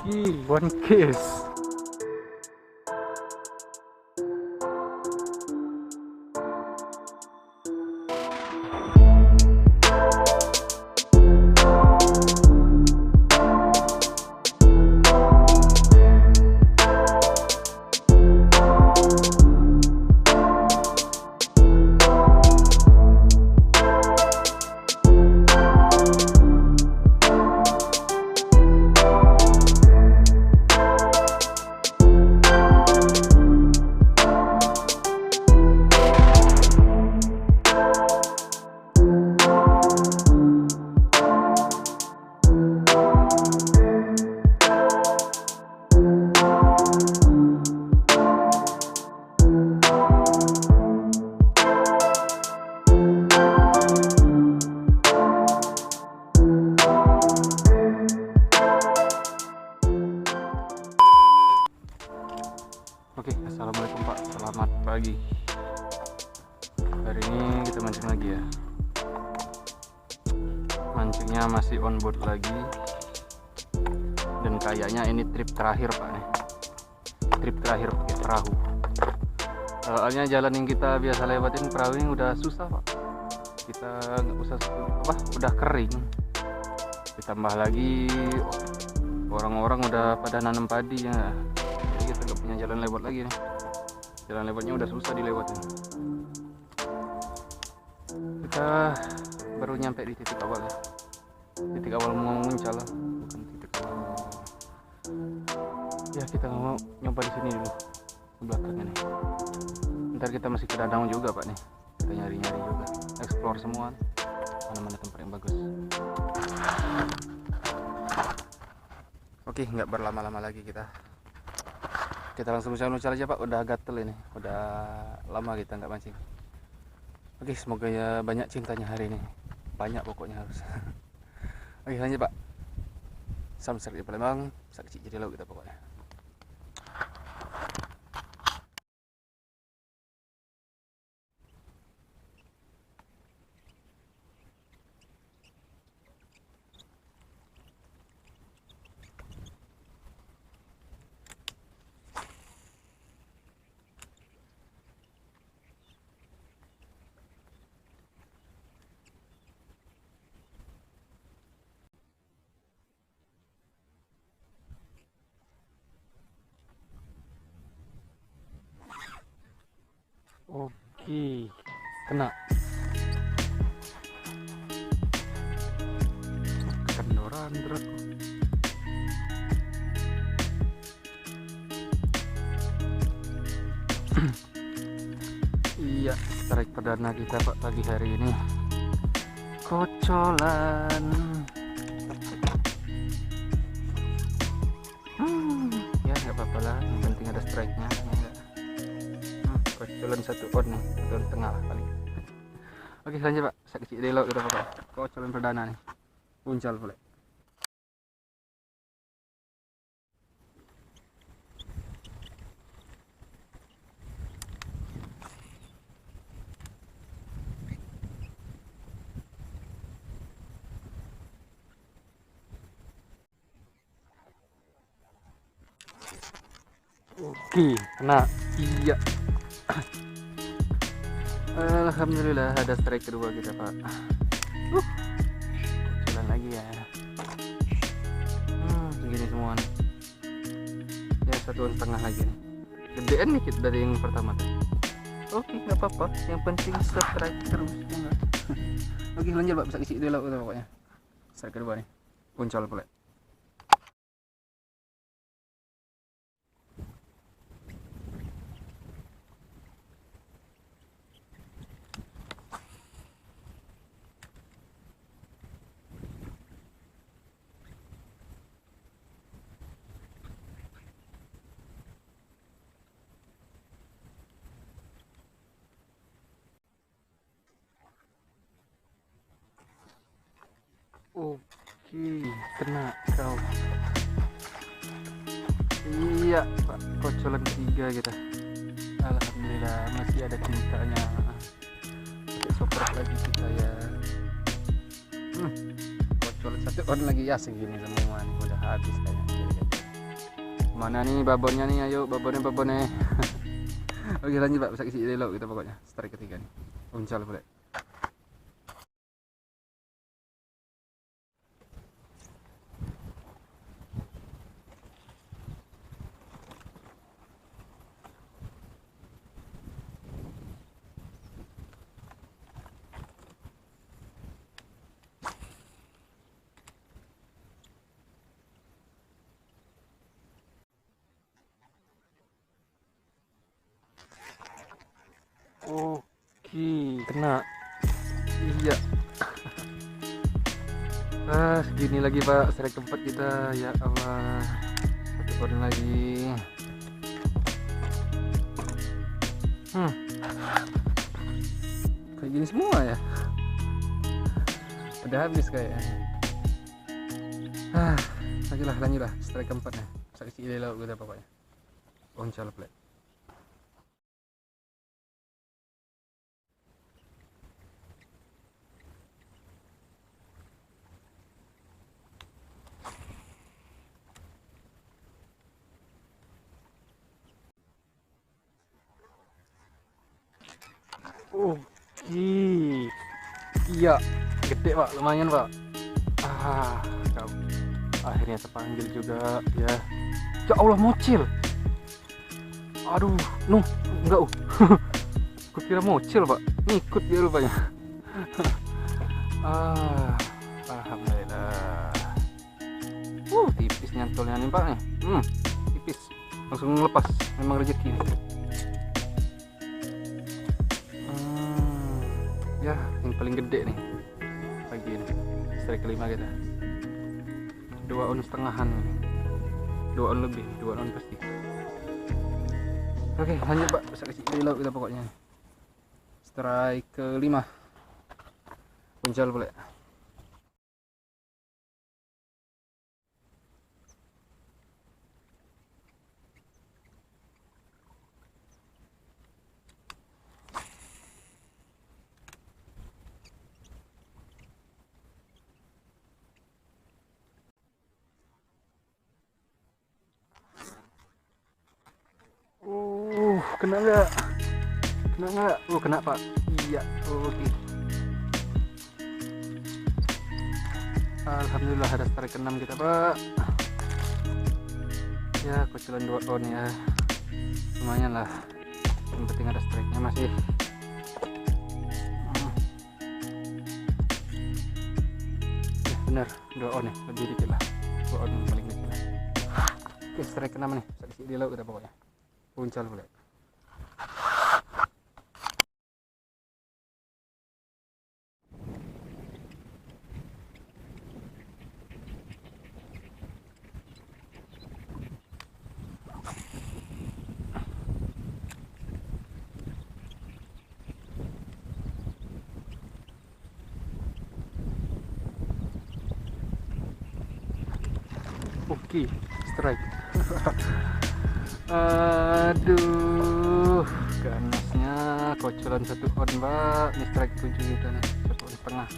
Okay, one kiss. Oke, assalamualaikum Pak, selamat pagi. Hari ini kita mancing lagi ya. Mancingnya masih on board lagi. Dan kayaknya ini trip terakhir Pak nih. Trip terakhir pakai perahu. Soalnya jalan yang kita biasa lewatin perahu ini udah susah Pak. Kita nggak usah udah kering. Ditambah lagi orang-orang udah pada nanam padi ya. Jadi kita nggak punya jalan lewat lagi nih. Jalan lewatnya udah susah dilewatin. Kita baru nyampe di titik awal ya. Titik awal mau muncul lah, bukan titik awal. Ya kita mau nyoba di sini dulu, di belakangnya nih. Ntar kita masih ke danau juga Pak nih. Kita nyari-nyari juga, explore semua. Mana-mana tempat yang bagus. Oke, nggak berlama-lama lagi kita langsung ucal-ucal aja Pak. Udah gatel ini, udah lama kita nggak mancing. Oke, semoga ya banyak cintanya hari ini, banyak pokoknya harus. Oke, lanjut Pak. Samsek di Palembang, saksi jadi laut kita pokoknya. Oke, kena. Kendoran berat. Iya, strike perdana kita Pak pagi hari ini. Kocolan. Ya nggak apa-apa lah, yang penting ada strike-nya. Kocolan satu on nih, satu tengah lah paling. Oke, lanjut Pak. Saksi di laut kita Pak. Kocolan perdana nih. Puncal boleh. Oke, kena. Iya. Alhamdulillah ada strike kedua kita Pak. Jalan lagi ya. Segini semua nih. Ya 1,5 lagi nih. Gedean dikit dari yang pertama tuh. Oke, nggak apa-apa. Yang penting strike terus. Ya. Oke, lanjut Pak. Bisa isi dulu pokoknya. Strike kedua nih. Puncal boleh. Oke, kena kau. Iya Pak, kocolan ketiga kita. Alhamdulillah masih ada cintanya. Pakai soprak lagi kita ya. Satu on lagi ya, segini semua nih udah habis kayaknya. Mana nih babonnya nih, ayo babonnya. Oke lanjut Pak, bisa isi dulu kita pokoknya. Strike ketiga nih. Uncal boleh. Oke, kena. Iya. Segini lagi Pak, strike keempat kita. Ya Allah. Satu on lagi. Kayak gini semua ya. Udah habis kayaknya. Lanjut lah, strike keempat nih. Saksi lelo kita pokoknya. Oncal play. Iya, gede Pak, lumayan Pak. Akhirnya terpanggil juga ya. Ya Allah, mocil. Aduh, enggak. Kukira mocil Pak, ngikut dia rupanya. Alhamdulillah. Tipis nyantolnya nih Pak nih. Tipis, langsung lepas. Memang rezeki nih. Ya, yang paling gede nih pagi ini, strike kelima kita. 2 on setengahan, 2 on lebih, 2 on pasti. Oke lanjut Pak, bisa kasih reload kita pokoknya. Strike kelima, puncal boleh. Kena nggak? Kena Pak. Iya, oke. Alhamdulillah ada strike ke-6 kita Pak. Ya kecilan 2 on ya, lumayan lah. Yang penting ada strike-nya masih. Ya, bener 2 on ya, lebih dikit lah. 2 on paling dikit lah. Oke, strike ke-6 nih, bisa di laut kita pokoknya. Puncal boleh. Oke, strike. Aduh, ganasnya kocoran 1 on Mbak. Ini strike 7 kita nih, 1 on setengah.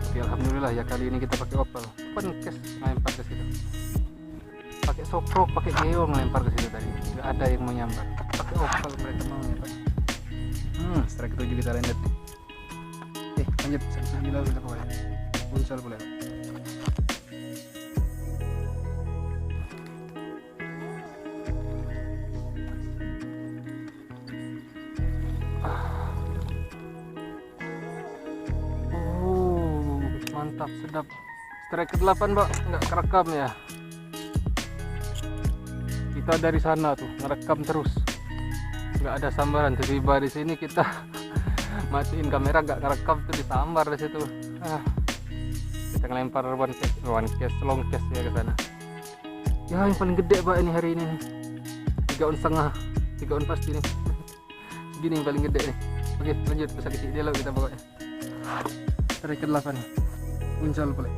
Tapi alhamdulillah ya kali ini kita pakai opal. Penkes ngelempar ke situ. Pakai soprok, pakai geong ngelempar ke situ tadi. Nggak ada yang mau nyambar. Pakai opal mereka mau nyambar. Strike 7 kita lanjut nih. Oke, lanjut. Sampai kita pokoknya. Puncal boleh. Mantap, sedap. Strike ke-8 Mbak, nggak kerekam ya. Kita dari sana tuh ngerekam terus, nggak ada sambaran. Tiba-tiba di sini kita matiin kamera, nggak ngerekam tuh, disambar di situ. Kita ngelempar one cast, long cast ya ke sana. Ya yang paling gede Pak ini hari ini nih, 3 on setengah, 3 on pasti nih. Segini yang paling gede nih. Oke lanjut, bisa isi dia kita pokoknya. Strike ke-8 nih. Puncal boleh.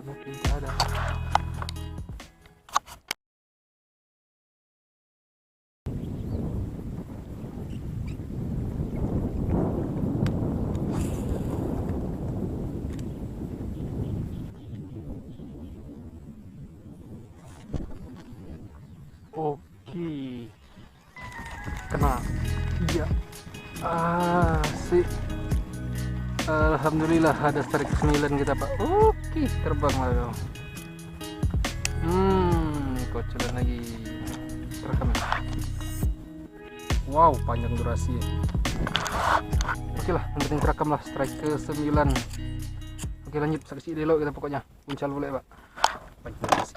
mungkin tak ada. Oke, kena. Iya, asik. Alhamdulillah ada strike 9 kita pak. Oke, terbang lah. Kocolan lagi terekam. Wow, panjang durasi. Oke lah, yang penting terekam lah strike ke 9. Oke, lanjut saksi delok kita pokoknya. Puncal boleh pak. Panjang durasi.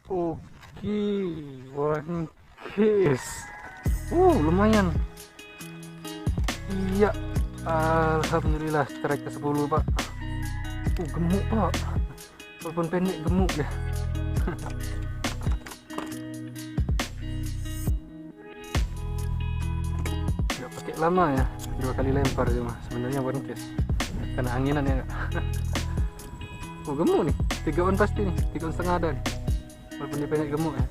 Oke, one case. Lumayan. Iya, alhamdulillah strike ke 10 pak. Gemuk pak, walaupun pendek gemuk deh. Gak pakai lama ya, 2 kali lempar cuma sebenarnya one case karena anginan ya. Gemuk nih, 3 on pasti nih, 3 on setengah ada nih. Walaupun dia pendek gemuk ya.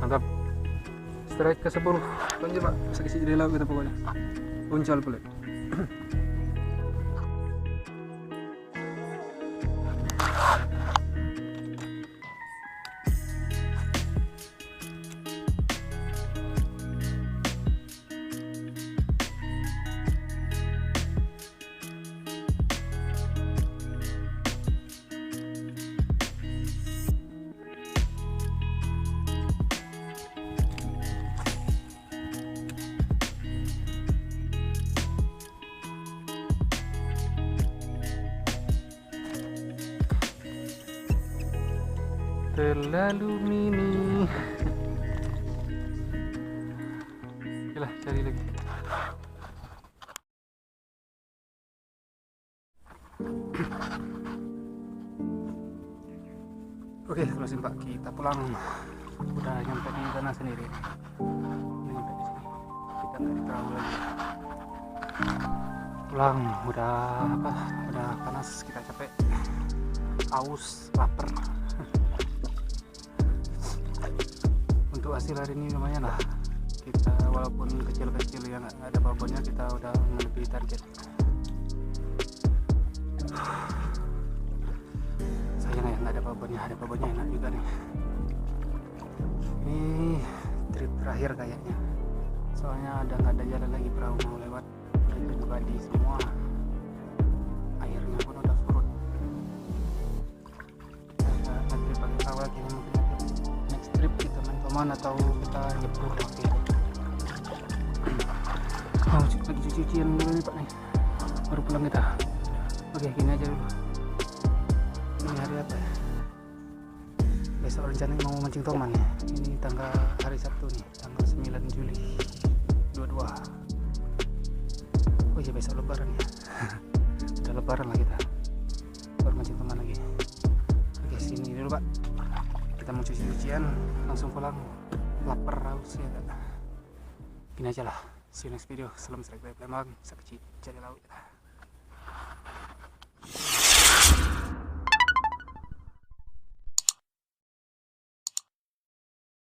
Mantap. Strike ke 10. Lanjut pak, saksi di laut kita pokoknya. Puncal pula. Terlalu mini. Oke lah, cari lagi. Oke, terusin pak, kita pulang. Udah nyampe di sana sendiri. Udah nyampe di sini. Kita nggak di perahu lagi. Pulang, udah apa? Udah panas, kita capek, haus, lapar. Untuk hasil hari ini lumayan lah, kita walaupun kecil-kecil yang nggak ada babonnya, kita udah melebihi target. Sayang ya nggak ada babonnya, ada babonnya enak juga nih. Ini trip terakhir kayaknya, soalnya udah nggak ada jalan lagi, perahu mau lewat, udah juga di semua, airnya pun udah surut. Kita nanti pakai kawal kini, mungkin next trip kita main paman atau kita nyebur lagi. Mau lagi cuci-cucian dulu nih pak nih, baru pulang kita. Oke, gini aja dulu. Ini hari apa ya? Besok rencananya mau mancing toman ya. Ini tanggal hari Sabtu nih, tanggal 9 Juli 22. Oh iya, besok lebaran ya. Udah lebaran lah kita, baru mancing toman lagi. Oke, sini dulu pak, kita mau cuci-cucian langsung pulang, lapar haus ya. Gini aja lah, see you next video. Salam strike dari Palembang, saksi cari laut.